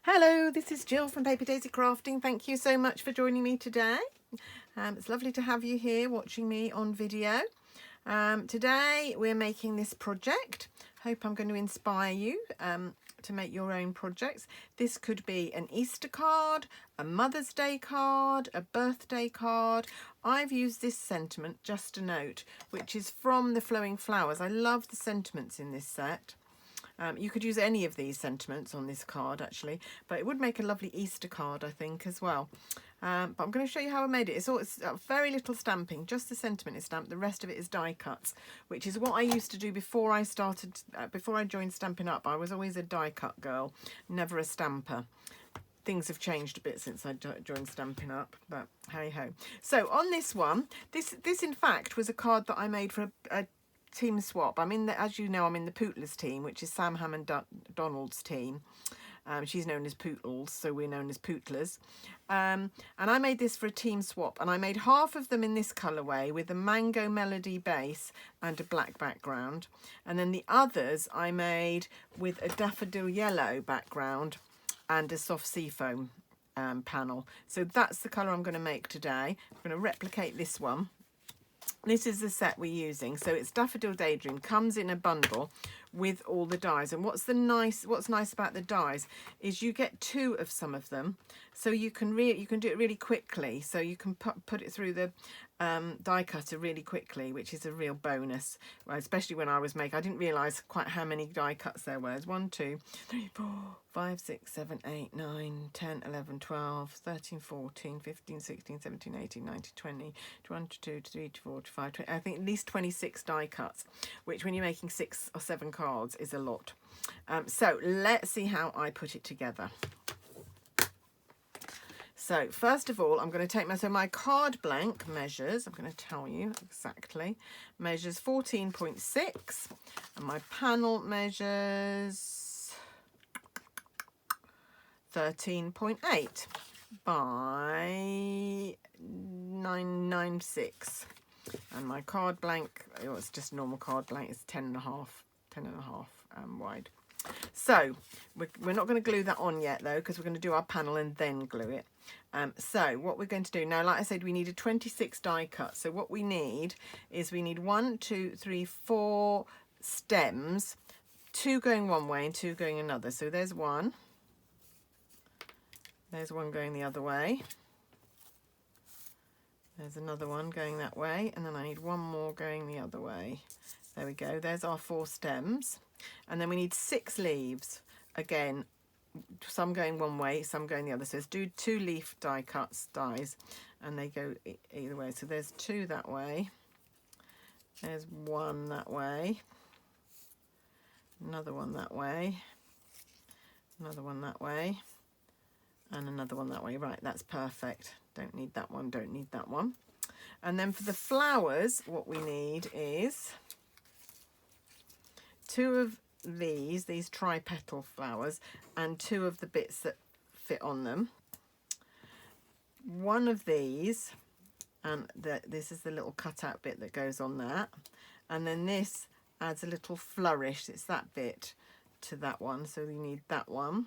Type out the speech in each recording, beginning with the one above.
Hello, this is Jill from Paper Daisy Crafting. Thank you so much for joining me today. It's lovely to have you here watching me on video. Today we're making this project. Hope I'm going to inspire you to make your own projects. This could be an Easter card, a Mother's Day card, a birthday card. I've used this sentiment, Just a Note, which is from the Flowing Flowers. I love the sentiments in this set. You could use any of these sentiments on this card actually, but it would make a lovely Easter card I think as well. But I'm going to show you how I made it. It's very little stamping, just the sentiment is stamped, the rest of it is die cuts, which is what I used to do before I started, before I joined Stampin' Up. I was always a die cut girl, never a stamper. Things have changed a bit since I joined Stampin' Up, but hey ho. So on this one, this in fact was a card that I made for a team swap. I'm in the, as you know, I'm in the Pootlers team, which is Sam Hammond Donald's team. She's known as Pootles, so we're known as Pootlers. And I made this for a team swap, and I made half of them in this colourway with a Mango Melody base and a black background, and then the others I made with a Daffodil Yellow background and a soft seafoam panel. So that's the colour I'm going to make today. I'm going to replicate this one. This is the set we're using, so it's Daffodil Daydream, comes in a bundle with all the dies. And what's nice about the dies is you get two of some of them, so you can do it really quickly. So you can put it through the die cutter really quickly, which is a real bonus. Well, especially when I was making, I didn't realise quite how many die cuts there were. 1, 2, 3, 4, 5, 6, 7, 8, 9, 10, 11, 12, 13, 14, 15, 16, 17, 18, 19, 20, 21, 22, 23, 24, 25, 20, I think at least 26 die cuts, which when you're making 6 or 7 cards is a lot. So let's see how I put it together. So first of all, I'm going to take my card blank measures, I'm going to tell you exactly, measures 14.6, and my panel measures 13.8 by 996, and my card blank, oh, it's just a normal card blank, it's 10.5 wide. So we're not going to glue that on yet though, because we're going to do our panel and then glue it. So what we're going to do now, like I said, we needed 26 die cuts. So what we need is 1, 2, 3, 4 stems, 2 going one way and 2 going another. So there's one going the other way, there's another one going that way, and then I need one more going the other way. There we go, there's our 4 stems. And then we need 6 leaves, again, some going one way, some going the other. So let's do 2 leaf die cuts, dies, and they go either way. So there's 2 that way, there's 1 that way, another one that way, another one that way, and another one that way. Right, that's perfect. Don't need that one, don't need that one. And then for the flowers, what we need is 2 of these tri-petal flowers, and 2 of the bits that fit on them. 1 of these, and this is the little cutout bit that goes on that. And then this adds a little flourish, it's that bit to that one, so you need that one.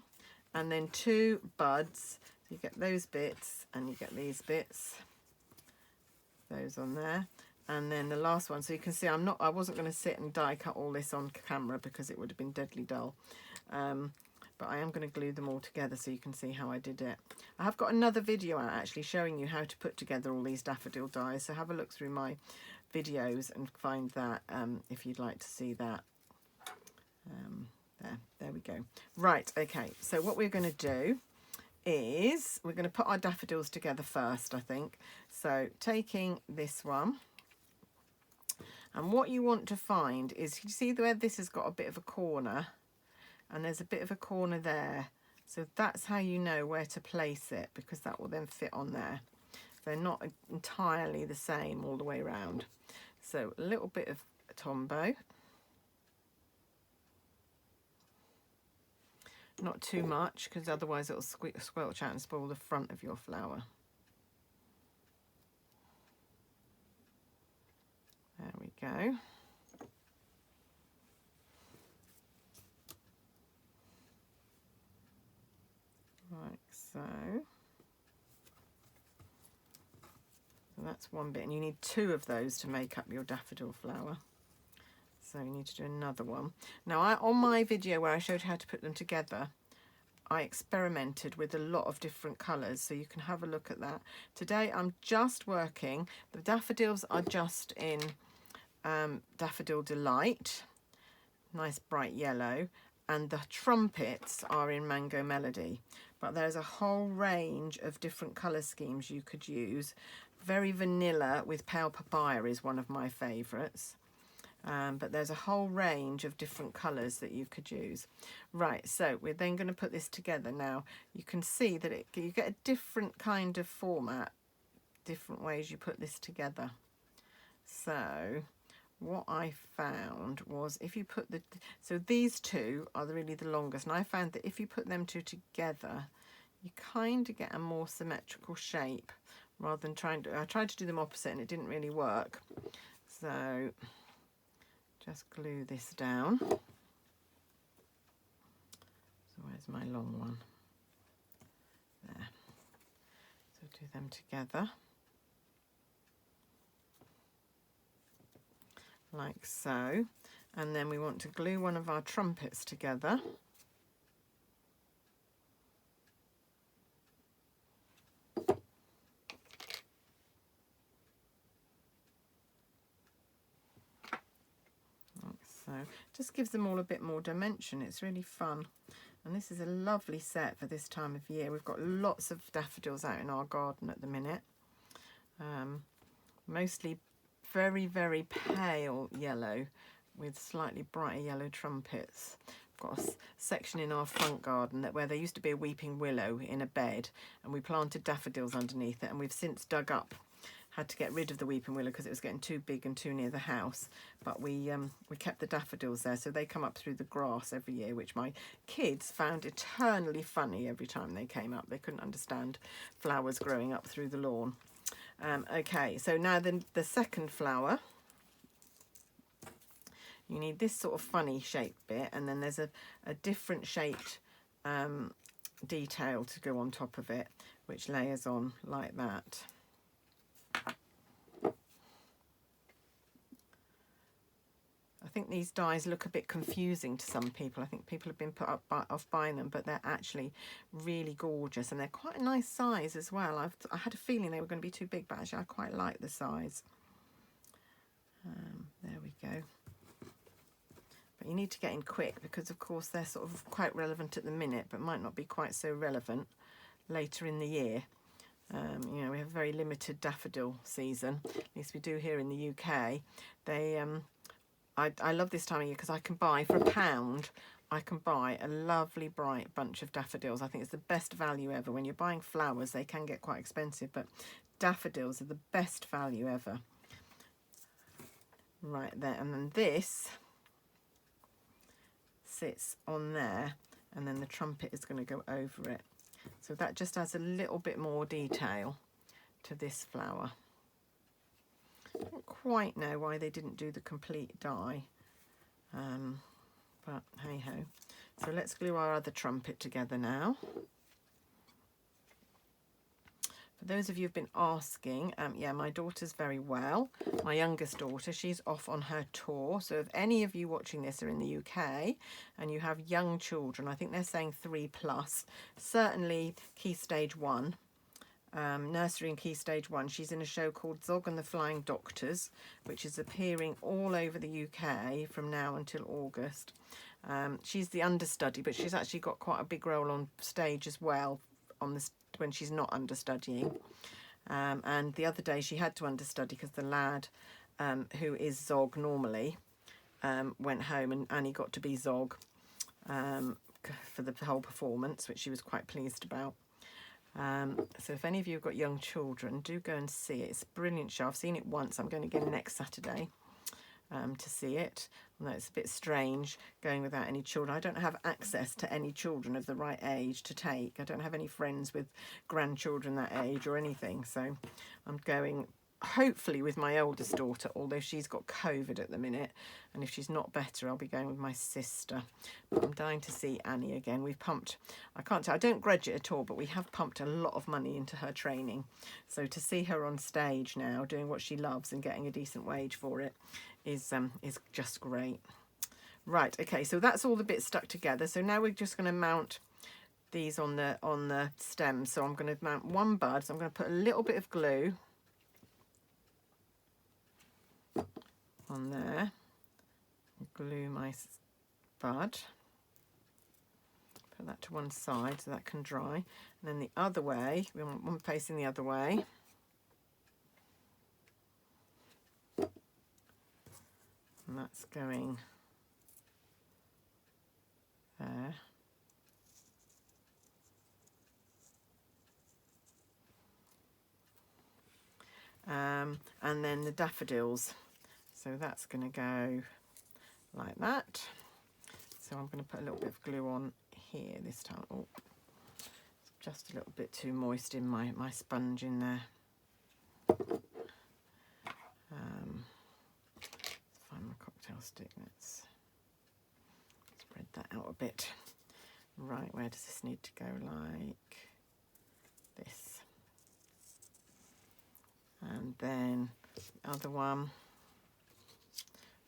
And then 2 buds, you get those bits and you get these bits, those on there. And then the last one, so you can see I wasn't going to sit and die cut all this on camera because it would have been deadly dull. But I am going to glue them all together so you can see how I did it. I have got another video out actually showing you how to put together all these daffodil dies, so have a look through my videos and find that if you'd like to see that. There we go. Right, okay, so what we're going to do is we're going to put our daffodils together first, I think. So taking this one, and what you want to find is, you see where this has got a bit of a corner, and there's a bit of a corner there. So that's how you know where to place it, because that will then fit on there. They're not entirely the same all the way around. So a little bit of Tombow. Not too much, because otherwise it'll squelch out and spoil the front of your flower. There we go. so. So that's one bit, and you need 2 of those to make up your daffodil flower. So you need to do another one. Now, on my video where I showed you how to put them together, I experimented with a lot of different colours, so you can have a look at that. Today I'm just working, the daffodils are just in Daffodil Delight, nice bright yellow, and the trumpets are in Mango Melody. But there's a whole range of different colour schemes you could use. Very vanilla with pale papaya is one of my favourites. But there's a whole range of different colours that you could use. Right, so we're then going to put this together. Now, you can see that you get a different kind of format, different ways you put this together. So what I found was if you put so these 2 are really the longest, and I found that if you put them 2 together, you kind of get a more symmetrical shape rather than I tried to do them opposite and it didn't really work. So just glue this down. So where's my long one? There. So do them together. Like so. And then we want to glue one of our trumpets together. So just gives them all a bit more dimension. It's really fun, and this is a lovely set for this time of year. We've got lots of daffodils out in our garden at the minute, mostly very, very pale yellow with slightly brighter yellow trumpets. We've got a section in our front garden where there used to be a weeping willow in a bed, and we planted daffodils underneath it, and we've since dug up, had to get rid of the weeping willow because it was getting too big and too near the house, but we kept the daffodils there, so they come up through the grass every year, which my kids found eternally funny every time they came up. They couldn't understand flowers growing up through the lawn. Okay, so now then the second flower, you need this sort of funny shaped bit, and then there's a different shaped detail to go on top of it, which layers on like that. I think these dies look a bit confusing to some people. I think people have been put off buying them, but they're actually really gorgeous, and they're quite a nice size as well. I had a feeling they were going to be too big, but actually I quite like the size. There we go. But you need to get in quick because, of course, they're sort of quite relevant at the minute, but might not be quite so relevant later in the year. You know, we have a very limited daffodil season, at least we do here in the UK. I love this time of year because I can buy, for £1, I can buy a lovely bright bunch of daffodils. I think it's the best value ever. When you're buying flowers, they can get quite expensive, but daffodils are the best value ever. Right there, and then this sits on there, and then the trumpet is going to go over it. So that just adds a little bit more detail to this flower. I don't quite know why they didn't do the complete die, but hey ho. So let's glue our other trumpet together now. For those of you who've been asking, yeah, my daughter's very well. My youngest daughter, she's off on her tour. So if any of you watching this are in the UK and you have young children, I think they're saying 3+, certainly Key Stage 1. Nursery and Key Stage 1. She's in a show called Zog and the Flying Doctors, which is appearing all over the UK from now until August. She's the understudy, but she's actually got quite a big role on stage as well on this when she's not understudying. And the other day she had to understudy because the lad who is Zog normally went home, and Annie got to be Zog for the whole performance, which she was quite pleased about. So if any of you have got young children, do go and see it. It's a brilliant show. I've seen it once. I'm going again next Saturday to see it. Although it's a bit strange going without any children. I don't have access to any children of the right age to take. I don't have any friends with grandchildren that age or anything. So I'm going hopefully with my oldest daughter, although she's got COVID at the minute, and if she's not better I'll be going with my sister. But I'm dying to see Annie again. We've pumped, I can't tell, I don't grudge it at all, but we have pumped a lot of money into her training, so to see her on stage now doing what she loves and getting a decent wage for it is just great. Right, okay, so that's all the bits stuck together. So now we're just going to mount these on the stem. So I'm going to mount one bud, so I'm going to put a little bit of glue on there, glue my bud, put that to one side so that can dry, and then the other way, we want one facing the other way, and that's going there. And then the daffodils, so that's going to go like that. So I'm going to put a little bit of glue on here this time. Oh, it's just a little bit too moist in my sponge in there. Let's find my cocktail stick. Let's spread that out a bit. Right, where does this need to go? Like this. And then the other one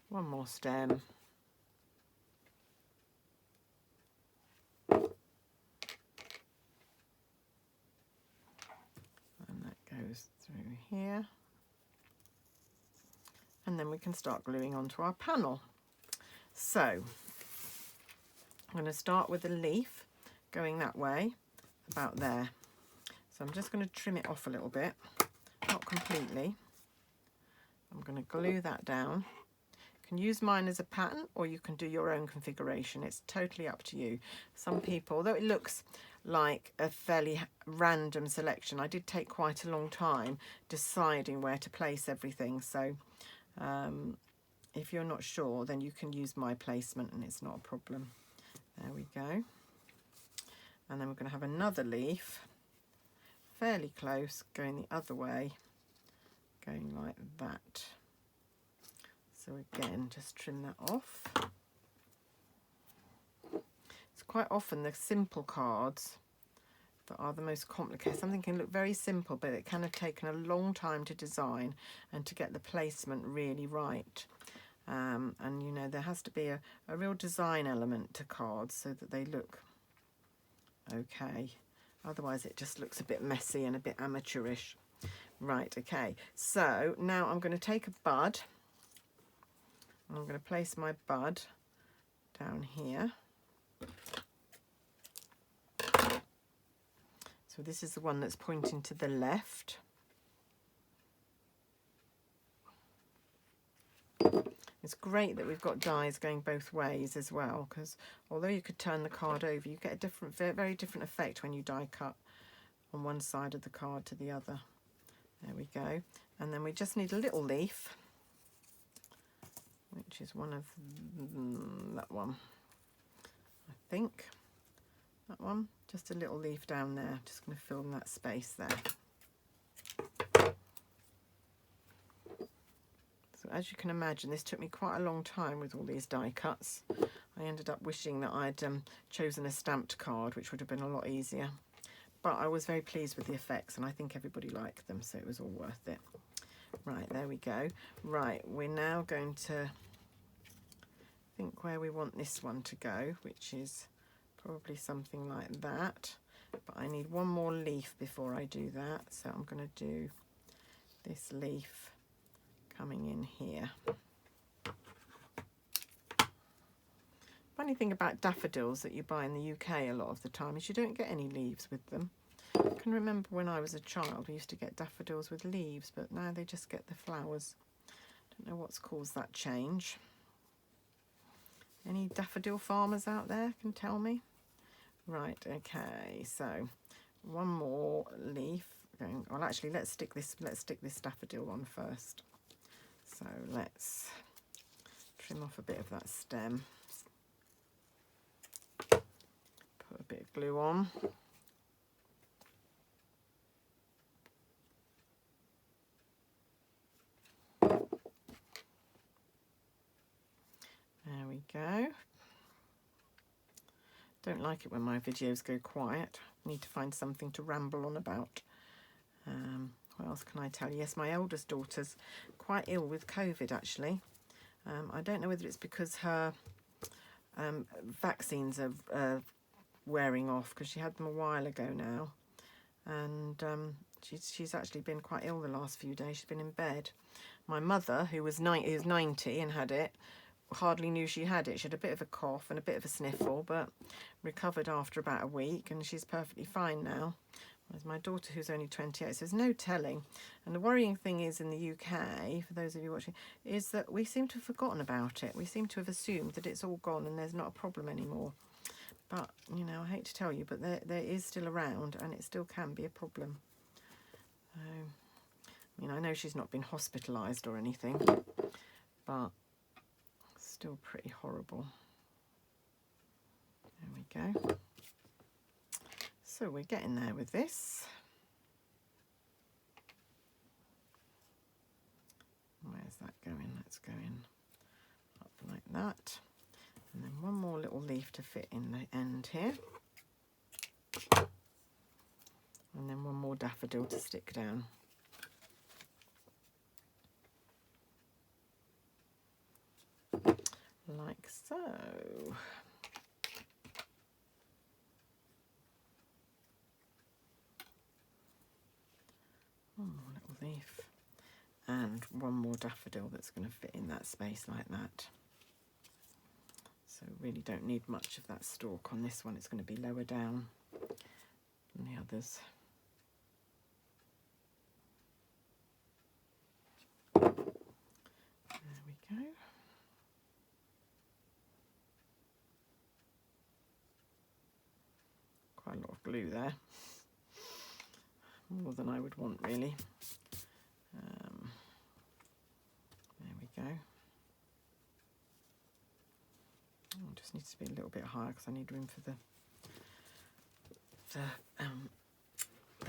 more stem, and that goes through here, and then we can start gluing onto our panel. So I'm going to start with a leaf going that way, about there. So I'm just going to trim it off a little bit, not completely. I'm going to glue that down. You can use mine as a pattern, or you can do your own configuration. It's totally up to you. Some people, although it looks like a fairly random selection, I did take quite a long time deciding where to place everything. So if you're not sure, then you can use my placement and it's not a problem. There we go. And then we're going to have another leaf fairly close going the other way, going like that. So again, just trim that off. It's quite often the simple cards that are the most complicated. Something can look very simple, but it can have taken a long time to design and to get the placement really right. And you know, there has to be a real design element to cards so that they look okay. Otherwise it just looks a bit messy and a bit amateurish. Right, okay, so now I'm going to take a bud. I'm going to place my bud down here. So this is the one that's pointing to the left. It's great that we've got dies going both ways as well, because although you could turn the card over, you get a different, very different effect when you die cut on one side of the card to the other. There we go. And then we just need a little leaf, which is one of that one, I think. That one, just a little leaf down there. Just going to fill in that space there. So as you can imagine, this took me quite a long time with all these die cuts. I ended up wishing that I'd chosen a stamped card, which would have been a lot easier. But I was very pleased with the effects, and I think everybody liked them, so it was all worth it. Right, there we go. Right, we're now going to think where we want this one to go, which is probably something like that. But I need one more leaf before I do that, so I'm going to do this leaf coming in here. Funny thing about daffodils that you buy in the UK a lot of the time is you don't get any leaves with them. I can remember when I was a child we used to get daffodils with leaves, but now they just get the flowers. Don't know what's caused that change. Any daffodil farmers out there can tell me? Right, okay, so one more leaf going. Well, actually, let's stick this daffodil on first. So let's trim off a bit of that stem. Put a bit of glue on. Don't like it when my videos go quiet. Need to find something to ramble on about. What else can I tell you? Yes, my eldest daughter's quite ill with COVID, actually. I don't know whether it's because her vaccines are wearing off, because she had them a while ago now. And she's actually been quite ill the last few days. She's been in bed. My mother, who was 90 and had it, hardly knew she had it. She had a bit of a cough and a bit of a sniffle, but recovered after about a week, and she's perfectly fine now. Whereas my daughter, who's only 28, so there's no telling. And the worrying thing is, in the UK, for those of you watching, is that we seem to have forgotten about it. We seem to have assumed that it's all gone and there's not a problem anymore. But, you know, I hate to tell you, but there is still around, and it still can be a problem. So, I mean, I know she's not been hospitalised or anything, but still pretty horrible. There we go. So we're getting there with this. Where's that going? That's going up like that. And then one more little leaf to fit in the end here. And then one more daffodil to stick down. Like so. One more little leaf. And one more daffodil that's going to fit in that space like that. So really don't need much of that stalk on this one. It's going to be lower down than the others. There we go. Quite a lot of glue there. More than I would want, really. There we go. Oh, just needs to be a little bit higher because I need room for the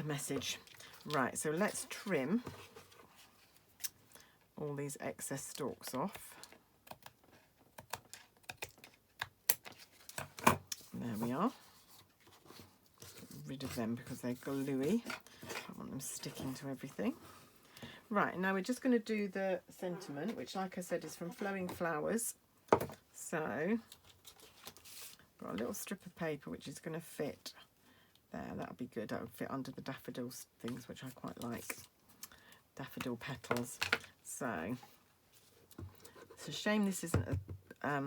message. Right, so let's trim all these excess stalks off. There we are. Get rid of them because they're gluey. I want them sticking to everything. Right, now we're just going to do the sentiment, which, like I said, is from Flowing Flowers. So, got a little strip of paper which is going to fit there. That'll be good. That'll fit under the daffodils things, which I quite like. Daffodil petals. So, it's a shame this isn't a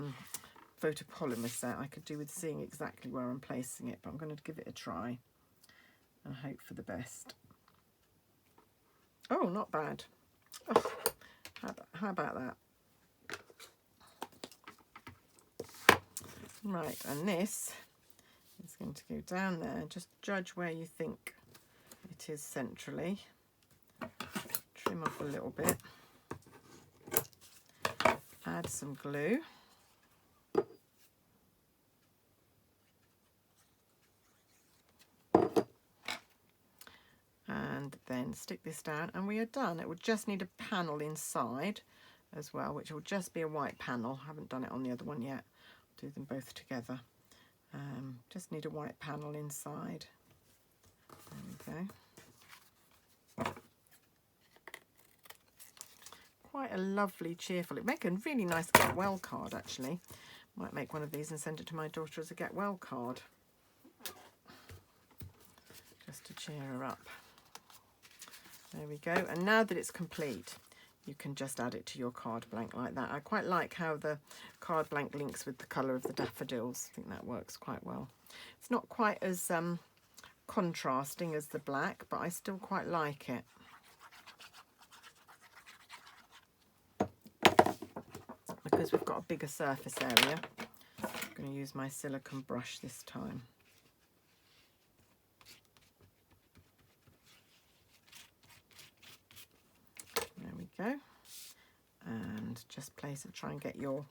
photopolymer set. I could do with seeing exactly where I'm placing it, but I'm going to give it a try and hope for the best. Oh, not bad. Oh, how about that? Right, and this is going to go down there. Just judge where you think it is centrally. Trim off a little bit. Add some glue. And then stick this down and we are done. It will just need a panel inside as well, which will just be a white panel. I haven't done it on the other one yet. I'll do them both together. Just need a white panel inside. There we go. Quite a lovely, cheerful. It'd make a really nice get well card, actually. Might make one of these and send it to my daughter as a get well card. Just to cheer her up. There we go. And now that it's complete, you can just add it to your card blank like that. I quite like how the card blank links with the colour of the daffodils. I think that works quite well. It's not quite as contrasting as the black, but I still quite like it. Because we've got a bigger surface area, I'm going to use my silicone brush this time. There we go. And just place it, try and get your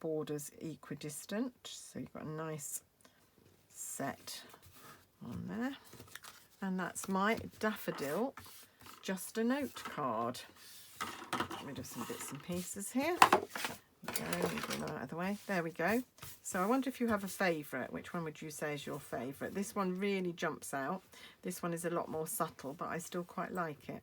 borders equidistant, so you've got a nice set on there. And that's my daffodil Just a Note card. Get rid of some bits and pieces here. Bring that out of the way. There we go. So I wonder if you have a favourite. Which one would you say is your favourite? This one really jumps out. This one is a lot more subtle, but I still quite like it.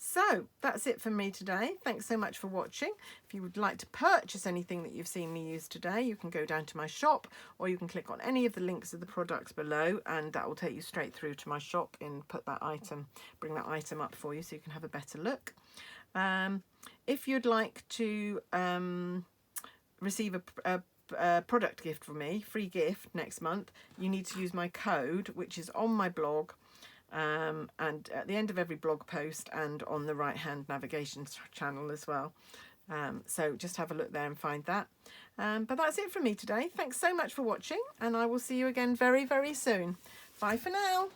So that's it for me today. Thanks so much for watching. If you would like to purchase anything that you've seen me use today, you can go down to my shop, or you can click on any of the links of the products below, and that will take you straight through to my shop and bring that item up for you so you can have a better look. If you'd like to receive a product gift from me, free gift next month, you need to use my code, which is on my blog, and at the end of every blog post and on the right hand navigation channel as well. So just have a look there and find that. But that's it from me today. Thanks so much for watching, and I will see you again very, very soon. Bye for now.